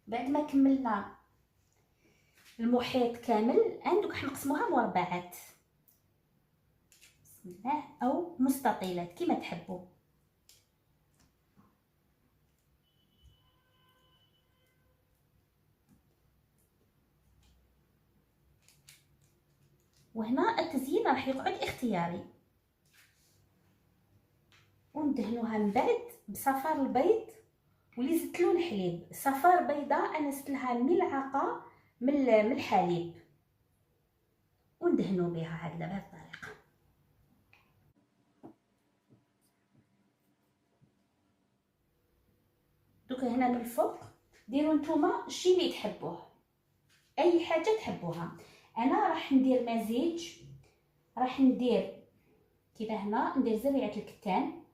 بعد ما كملنا المحيط كامل عندك راح نقسموها مربعات، بسم الله، او مستطيلات كما تحبوا. وهنا التزيين راح يقعد اختياري، وندهنوها من بعد بصفار البيض واللي زدت له الحليب. صفار بيضاء انا زدت لها ملعقه من الحليب، وندهنوا بها بهذه الطريقه. دوكا هنا من الفوق ديروا نتوما الشيء اللي تحبوه، اي حاجه تحبوها. انا راح ندير مزيج، راح ندير كذا، هنا ندير زريعه الكتان